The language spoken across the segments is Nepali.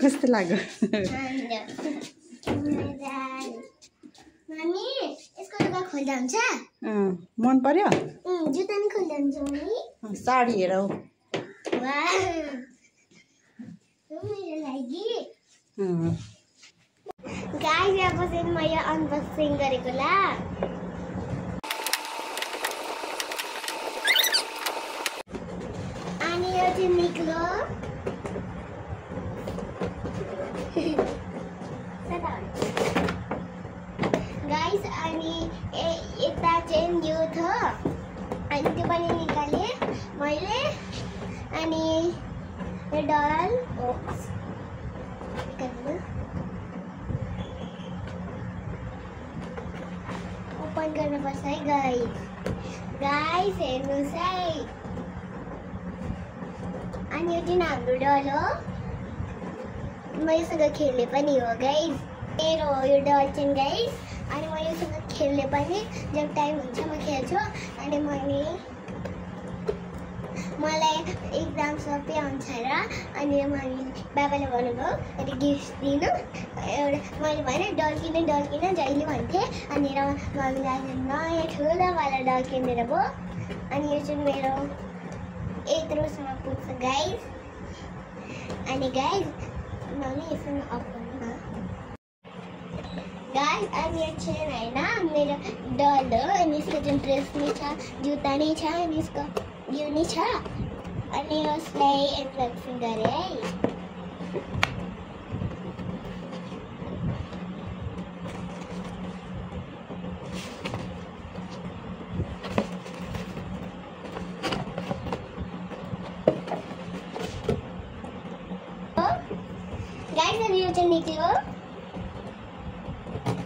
कस्तो लाग्यो? मम्मी यसको लुगा खोल्दा हुन्छ? मन पर्यो? जुत्ता नि खोल्दा हुन्छ मम्मी? साडी हेरौ। वाह मेरो लागि। गाइस यहाँ बसेर मैले अनबक्सिङ गरेको ला। अनि यो चाहिँ निक्लो। गाइस अनि यता चाहिँ यो छ अनि त्यो पनि निकाले मैले। अनि यो डल ओपन गर्नुपर्छ है गाइस। गाइस हेर्नुहोस् है। अनि यो चाहिँ हाम्रो डल हो। म योसँग खेल्ने पनि हो गाइस। मेरो हो यो डल चाहिँ गाइस। अनि म योसँग खेल्ने पनि जब टाइम हुन्छ म खेल्छु। अनि मलाई एक्जाम सबै आउँछ र अनि बाबाले भन्नुभयो अनि गिफ्ट दिनु एउटा। मैले भने डल किन जहिले भन्थेँ। अनि मम्मीले आज नयाँ ठुलोवाला डल किनेर भयो। अनि यो चाहिँ मेरो यत्रोसम्म पुग्छ गाइस। अनि गाइस मम्मी यसमा अफ गर्नु न गाइस। अनि यो चाहिँ होइन मेरो डल हो। अनि यसको चाहिँ ड्रेस नि छ, जुत्ता नि छ, अनि यसको यो नि छ। अनि यसलाई अनबक्सिङ गरेँ है। गाइस अनि यो चाहिँ निक्ल्यो।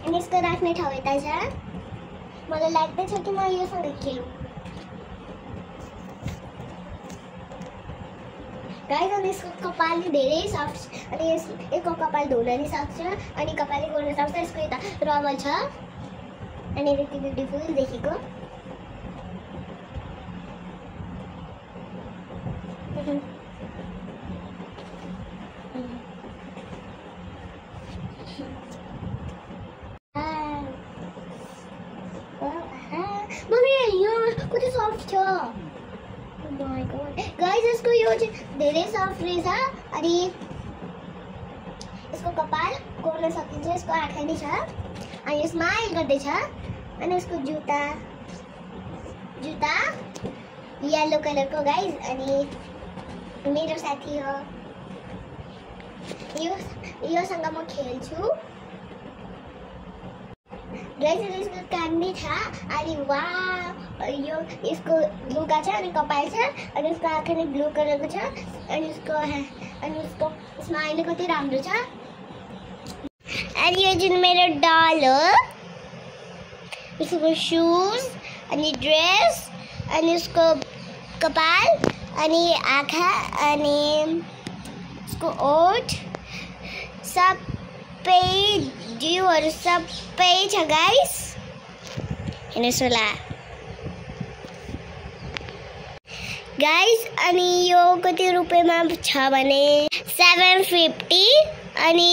अनि यसको राख्ने ठाउँ यता छ। मलाई लाग्दैछ कि म योसँग खेलौँ। गाइस अनि यसको कपाल धेरै सफ्ट। अनि यसको कपाल धुन नि सक्छ अनि कपाल गर्न सक्छ। यसको यता रबल छ। अनि यति ब्युटिफुल देखेको। मम्मी यो कति सफ्ट छ। My God. गाइस यसको यो चाहिँ धेरै सफ्ट रहेछ। अनि यसको कपाल कोर्न सकिन्छ। यसको आँखा नि छ। अनि यो स्माइल गर्दैछ। अनि यसको जुत्ता येलो कलरको गाइस। अनि मेरो साथी हो योसँग म खेल्छु गाइस। यसको कान नि छ। अनि वाह यो यसको लुगा छ अनि कपाल छ। अनि यसको आँखा नि ब्लू कलरको छ। अनि यसको स्माइल कति राम्रो छ। अनि यो चाहिँ मेरो डल हो। यसको सुज अनि ड्रेस अनि यसको कपाल अनि आँखा अनि यसको ओठ सबै जिउहरू सबै छ गाइस। हेर्नुहोस् होला गाइस। अनि यो कति रुपियाँमा छ भने 750। अनि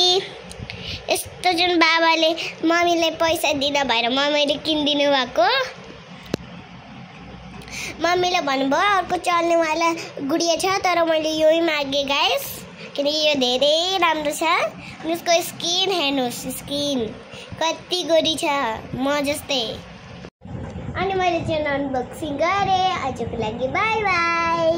यस्तो जुन बाबाले मम्मीलाई पैसा दिन भएर मम्मीले किनिदिनु भएको। मम्मीले भन्नुभयो अर्को चल्नेवाला गुडिया छ तर मैले यही मागेँ गाइस किनकि यो धेरै राम्रो छ। यसको स्किन हेर्नुहोस्, स्किन कति गोरी छ म जस्तै। अनि मैले चाहिँ अनबक्सिङ गरेँ। आजको लागि बाई बाई।